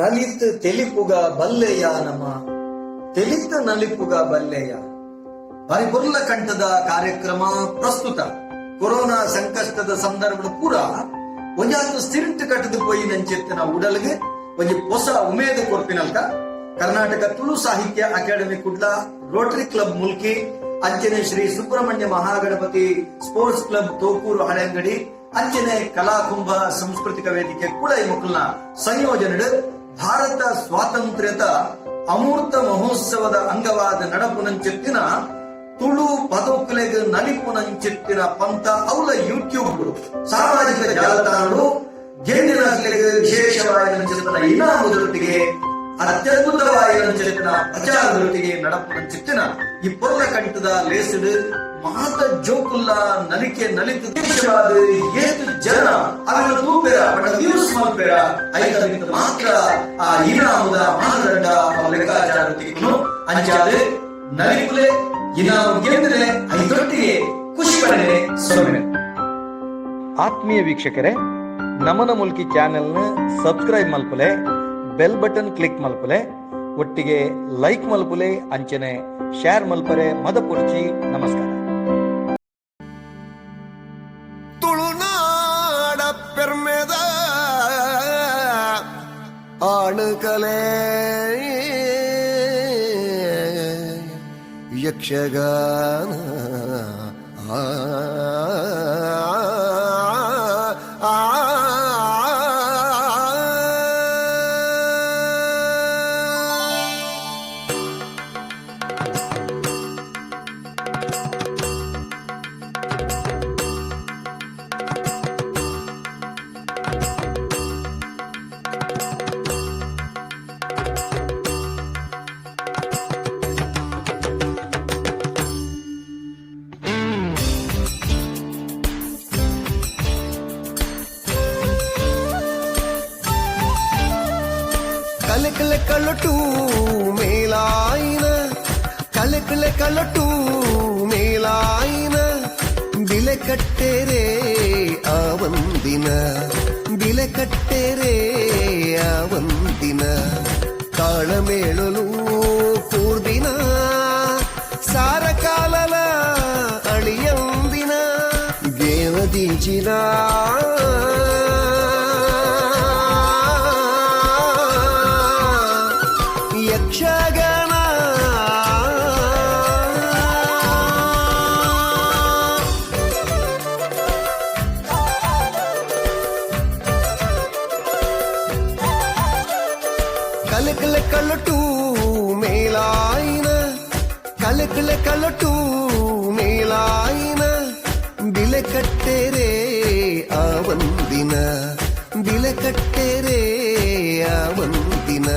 ನಲಿತ್ ತೆಲಿಪುಗ ಬಲ್ಲೆಯ ನಮ ತೆಲಿತ ನಲಿಪುಗ ಬಲ್ಲೆಯ ಪರಿಪುರ್ಲ ಕಂಠದ ಕಾರ್ಯಕ್ರಮ ಪ್ರಸ್ತುತ ಕೊರೋನಾ ಸಂಕಷ್ಟದ ಸಂದರ್ಭ ಪೂರ ಒಂಜಾತು ಸ್ಟಿಂಟ್ ಕಟ್ಟದು ಪೋಯಿ ನಂಚಿತ್ತಿನ ಉಡಲ್ಗೆ ಒಂಜಿ ಹೊಸ ಉಮೇದು ಕೊರ್ಪಿನಲ್ಕ ಕರ್ನಾಟಕ ತುಳು ಸಾಹಿತ್ಯ academy Kudla Rotary club Mulki ಅಂಚನೆ ಶ್ರೀ ಸುಬ್ರಹ್ಮಣ್ಯ ಮಹಾಗಣಪತಿ ಸ್ಪೋರ್ಟ್ಸ್ ಕ್ಲಬ್ ತೋಕೂರು ಹಳೆಂಗಡಿ ಅಂಚನೆ ಕಲಾಕುಂಭ ಸಾಂಸ್ಕೃತಿಕ ವೇದಿಕೆ ಕೂಡ ಈ ಮಕ್ಕಳನ್ನ ಸಂಯೋಜನೆ ಭಾರತ ಸ್ವಾತಂತ್ರ್ಯದ ಅಮೂರ್ತ ಮಹೋತ್ಸವದ ಅಂಗವಾದ ನಡಪುನಂಚೆತ್ತಿನ ತುಳು ಪದಕಲೆಗೆ ನಲಿಪುನಂಚೆತ್ತಿನ ಪಂಥ ಅವಳ ಯೂಟ್ಯೂಬ್ ಸಾಮಾಜಿಕ ಜಾಲತಾಣಗಳು ಗೆಂಡಿನಗಳಿಗೆ ವಿಶೇಷವಾದ ಇನಾಮದೊಟ್ಟಿಗೆ ಅತ್ಯದ್ಭುತವಾದ ಪ್ರಚಾರದೊಟ್ಟಿಗೆ ನಡಪುನಂಚೆತ್ತಿನ ಈ ಪೊರ್ಲ ಕಂಠದ ಲೇಸಡು ಮಾತ ಜೋಕುಲ್ಲ ನಲಿಕೆ ನಲಿತು ದೇಶವಾದ ಏತು ಜನ ಅವರ ತೂಪೆರ ಬಟ್ ವ್ಯೂಸ್ ಮಾಡ್ಬೇರ ಐದರಿಂದ ಮಾತ್ರ ಆ ಇನಾಮದ ಮಾನದಂಡ ಲೆಕ್ಕಾಚಾರ ತೆಗೆದು ಅಂಚಾದೆ ನಲಿಪುಲೆ ಇನಾಮ ಗೆದ್ದರೆ ಐದೊಟ್ಟಿಗೆ ಖುಷಿ ಪಡನೆ ಸೊಮ್ಮೆ. ಆತ್ಮೀಯ ವೀಕ್ಷಕರೇ, ನಮನ ಮುಲ್ಕಿ ಚಾನೆಲ್ನ ಸಬ್ಸ್ಕ್ರೈಬ್ ಮಲ್ಪಲೆ, ಬೆಲ್ ಬಟನ್ ಕ್ಲಿಕ್ ಮಲ್ಪಲೆ, ಒಟ್ಟಿಗೆ ಲೈಕ್ ಮಲ್ಪಲೆ, ಅಂಚನೆ ಶೇರ್ ಮಲ್ಪರೆ ಮದ ಪುರ್ಚಿ. ನಮಸ್ಕಾರ. ತುಳುನಾಡ ಪೆರ್ಮೆದ ಆಣುಕಲೆ ಯಕ್ಷಗಾನ ಕಲಕಲ ಕಲಟು ಮೇಲಾಯಿನ ಕಲಕಲ ಕಲಟು ಮೇಲಾಯಿನ ಬಿಲೆ ಕಟ್ಟೆರೆ ಆವಂದಿನ ಬಿಲೆ ಕಟ್ಟೆರೆ ಆವಂದಿನ ತಾಳಮೇಳಲು ಕೂರ್ದಿನ ಸಾರ ಕಾಲಲ ಅಳಿಯಂದಿನ ದೇವದೀಚಿನ ಯಕ್ಷಗಾನ ಕಲಕಲ ಕಲಟು ಮೇಲಾಯಿನ ಕಲಕಲ ಕಲಟು ಮೇಲಾಯಿನ ಬಿಲೆ ಕಟ್ಟೆರೆ ಆವಂದಿನ ಬಿಲೆ ಕಟ್ಟೆರೆ ಆವಂದಿನ.